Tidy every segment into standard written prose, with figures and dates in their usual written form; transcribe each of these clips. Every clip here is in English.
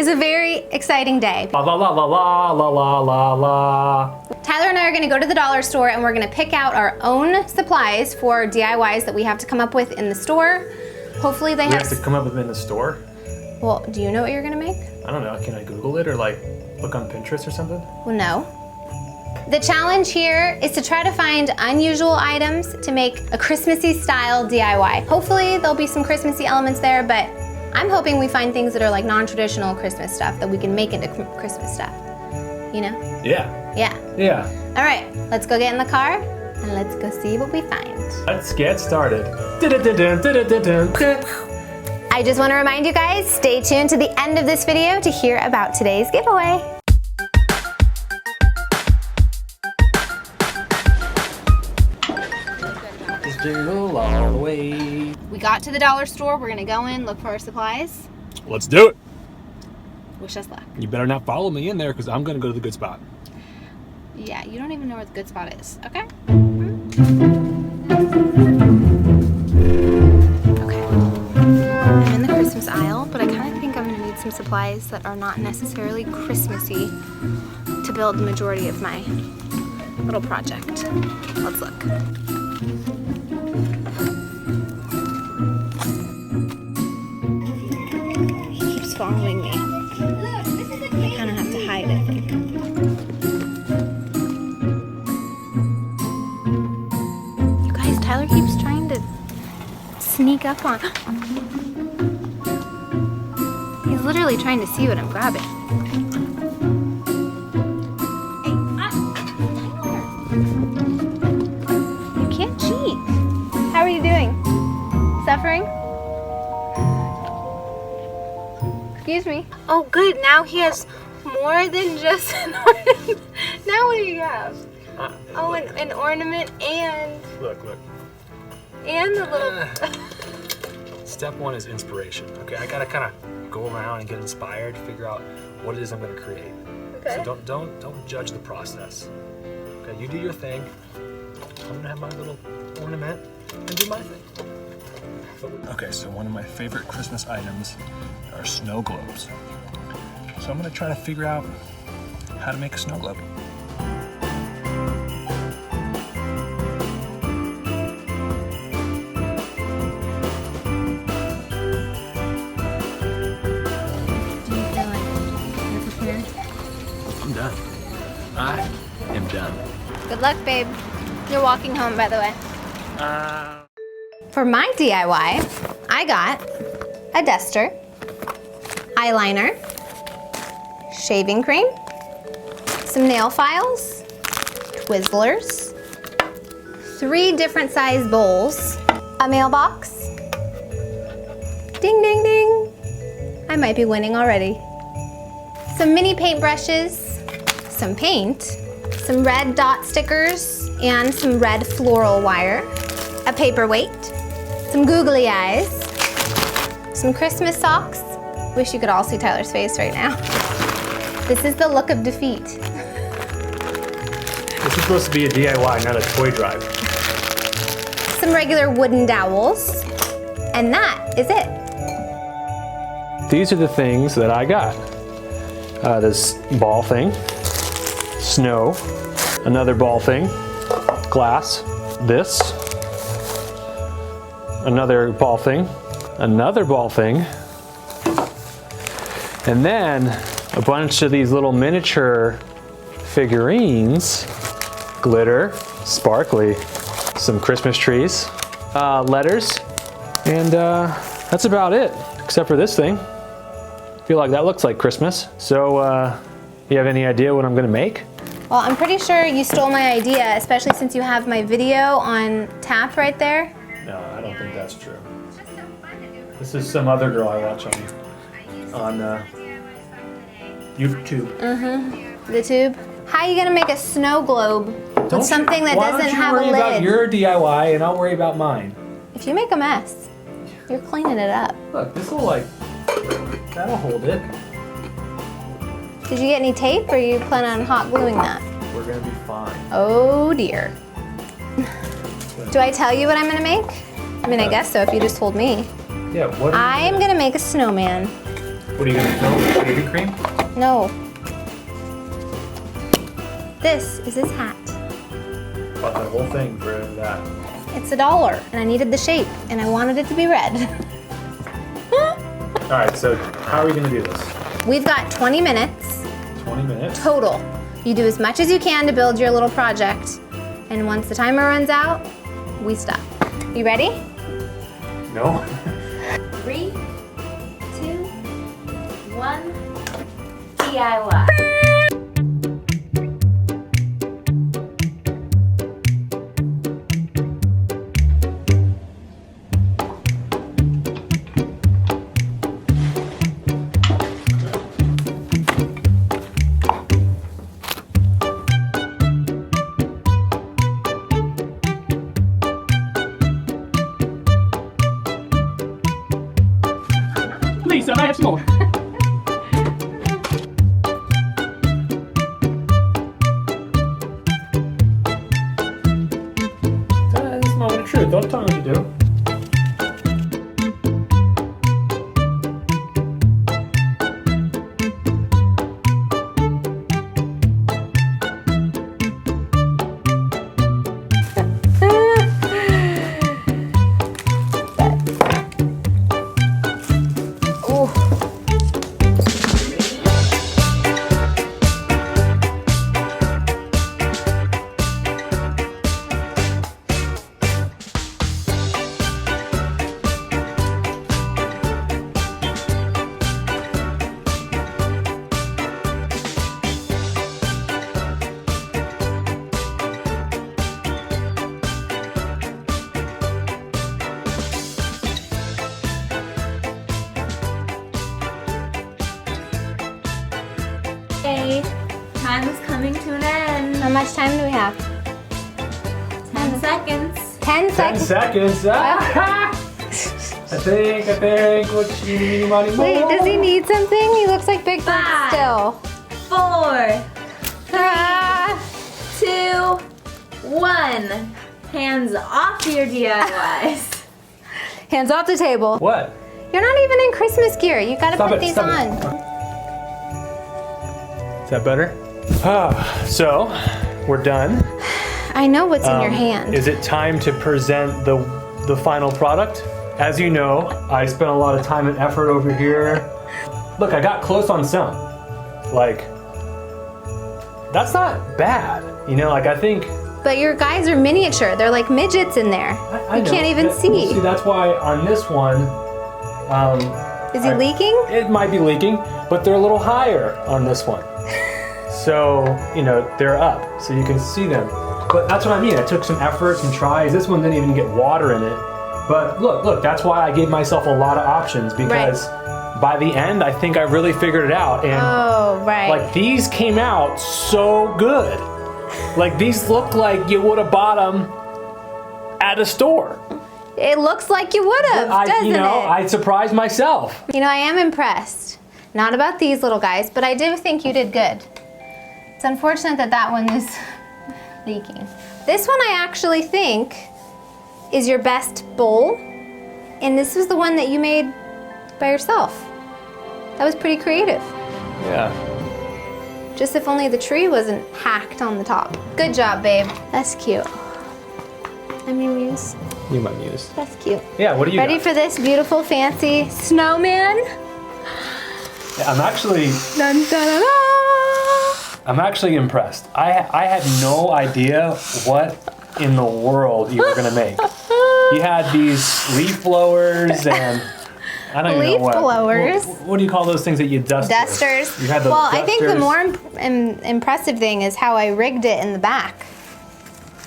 is a very exciting day. La la la la la la la la la. Tyler and I are gonna go to the dollar store and we're gonna pick out our own supplies for DIYs that we have to come up with in the store. Hopefully they We have to come up with them in the store? Well, do you know what you're gonna make? I don't know, can I Google it or like look on Pinterest or something? Well, no. The challenge here is to try to find unusual items to make a Christmassy style DIY. Hopefully there'll be some Christmassy elements there, but I'm hoping we find things that are like non-traditional Christmas stuff that we can make into Christmas stuff. You know? Yeah. Yeah. Yeah. All right, let's go get in the car and let's go see what we find. Let's get started. I just want to remind you guys, stay tuned to the end of this video to hear about today's giveaway. Jingle all the way. We got to the dollar store. We're gonna go in, look for our supplies. Let's do it. Wish us luck. You better not follow me in there because I'm gonna go to the good spot. Yeah, you don't even know where the good spot is, okay? Okay. I'm in the Christmas aisle, but I kind of think I'm gonna need some supplies that are not necessarily Christmassy to build the majority of my little project. Let's look. He keeps following me. I kind of have to hide, I think. You guys, Tyler keeps trying to sneak up on. He's literally trying to see what I'm grabbing. You can't cheat. How are you doing? Suffering? Excuse me. Oh, good. Now he has more than just an ornament. Now what do you have? Oh, an ornament and Look. the little. Step one is inspiration. Okay, I gotta kind of go around and get inspired, figure out what it is I'm gonna create. Okay. So don't judge the process. Okay, you do your thing. I'm gonna have my little ornament and do my thing. Okay, so one of my favorite Christmas items are snow globes. So I'm gonna try to figure out how to make a snow globe. Do you feel like you're prepared? I'm done. I am done. Good luck, babe. You're walking home, by the way. For my DIY, I got a duster, eyeliner, shaving cream, some nail files, Twizzlers, 3 different size bowls, a mailbox. Ding, ding, ding. I might be winning already. Some mini paintbrushes, some paint, some red dot stickers, and some red floral wire, a paperweight, some googly eyes, some Christmas socks. Wish you could all see Tyler's face right now. This is the look of defeat. This is supposed to be a DIY, not a toy drive. Some regular wooden dowels, and that is it. These are the things that I got. This ball thing, snow, another ball thing, glass, this, another ball thing, another ball thing, and then a bunch of these little miniature figurines, glitter, sparkly, some Christmas trees, letters, and that's about it, except for this thing. I feel like that looks like Christmas. So, you have any idea what I'm gonna make? Well, I'm pretty sure you stole my idea, especially since you have my video on tap right there. No, I don't think that's true. This is some other girl I watch on YouTube. The tube. How are you gonna make a snow globe with something that doesn't have a lid? Why don't you worry about your DIY and I'll worry about mine? If you make a mess, you're cleaning it up. Look, this will that'll hold it. Did you get any tape or you plan on hot gluing that? We're gonna be fine. Oh dear. Do I tell you what I'm gonna make? I mean, I guess so if you just told me. Yeah, what I am gonna make a snowman. What What are you gonna fill with shaving cream? No. This is his hat. Bought that whole thing for that. It's $1, and I needed the shape, and I wanted it to be red. All right, so how are we gonna do this? We've got 20 minutes 20 minutes? total. You do as much as you can to build your little project, and once the timer runs out, we stop. You ready? No. 3, 2, 1, DIY. Please, I have some more. That's the moment of truth. Don't tell me what to do. Okay, time is coming to an end. How much time do we have? 10 seconds. 10 10 seconds. seconds. Ah! I think what you money more. Wait, does he need something? He looks like Big Bird 5, still. 4, Ah. 2, 1. Hands off your DIYs. Hands off the table. What? You're not even in Christmas gear. You gotta Stop put it, these stop on. it. Is that better? So, we're done. I know what's in your hand. Is it time to present the final product? As you know, I spent a lot of time and effort over here. Look, I got close on some. Like, that's not bad. You know, like I think... But your guys are miniature. They're like midgets in there. I You know. can't even see. See, that's why on this one... Is he leaking? It might be leaking, but they're a little higher on this one. So, you know, they're up, so you can see them. But that's what I mean. I took some effort, some tries. This one didn't even get water in it. But look, that's why I gave myself a lot of options, because by the end, I think I really figured it out. And Oh, right. like these came out so good. Like these look like you would have bought them at a store. It looks like you would have, doesn't it? I surprised myself. You know, I am impressed. Not about these little guys, but I do think you did good. It's unfortunate that that one is leaking. This one I actually think is your best bowl, and this was the one that you made by yourself. That was pretty creative. Yeah. Just if only the tree wasn't hacked on the top. Good job, babe. That's cute. I'm your muse. You might use. That's cute. Yeah, what do you Ready got? for this beautiful, fancy snowman? Yeah, I'm actually Dun, dun, dun, dun. I'm actually impressed. I had no idea what in the world you were gonna make. You had these leaf blowers and I don't even Leaf know what. blowers? What do you call those things that you dust? with? Dusters. You had those Well, I think the dusters. more impressive thing is how I rigged it in the back.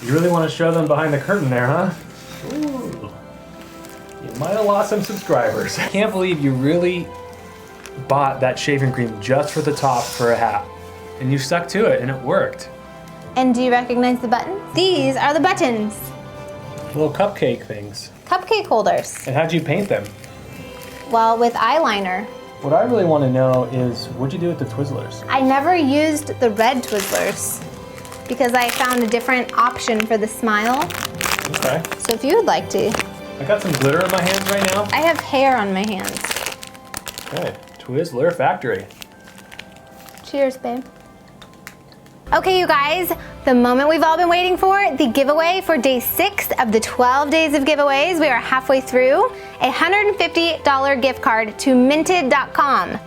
You really want to show them behind the curtain there, huh? Ooh. You might have lost some subscribers. I can't believe you really bought that shaving cream just for the top for a hat. And you stuck to it and it worked. And do you recognize the buttons? These are the buttons. Little cupcake things. Cupcake holders. And how'd you paint them? Well, with eyeliner. What I really want to know is, what'd you do with the Twizzlers? I never used the red Twizzlers because I found a different option for the smile. Okay. So if you would like to. I got some glitter in my hands right now. I have hair on my hands. Okay. Twizzler Factory. Cheers, babe. Okay, you guys, the moment we've all been waiting for, the giveaway for day 6 of the 12 days of giveaways. We are halfway through. A $150 gift card to minted.com.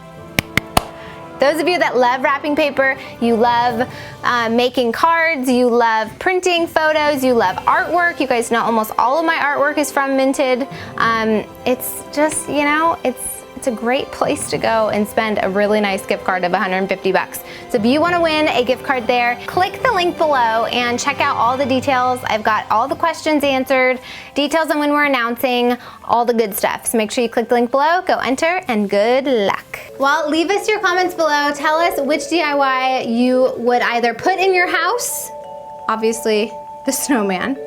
Those of you that love wrapping paper, you love making cards, you love printing photos, you love artwork. You guys know almost all of my artwork is from Minted. It's just, you know, it's a great place to go and spend a really nice gift card of 150 bucks. So if you want to win a gift card there, click the link below and check out all the details. I've got all the questions answered, details on when we're announcing, all the good stuff. So make sure you click the link below, go enter, and good luck. Well, leave us your comments below. Tell us which DIY you would either put in your house, obviously the snowman,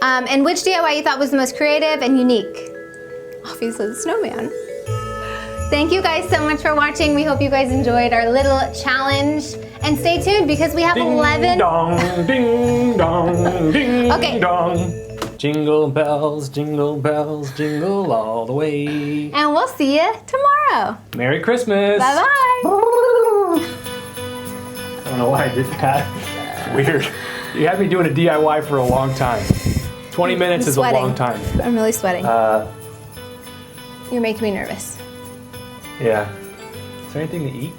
and which DIY you thought was the most creative and unique. Obviously the snowman. Thank you guys so much for watching. We hope you guys enjoyed our little challenge. And stay tuned because we have 11. Dong, ding dong, ding Okay. dong. Jingle bells, jingle all the way. And we'll see you tomorrow. Merry Christmas. Bye-bye. I don't know why I did that. Weird. You had me doing a DIY for a long time. 20 minutes is sweating. a long time. I'm really sweating. You're making me nervous. Yeah. Is there anything to eat?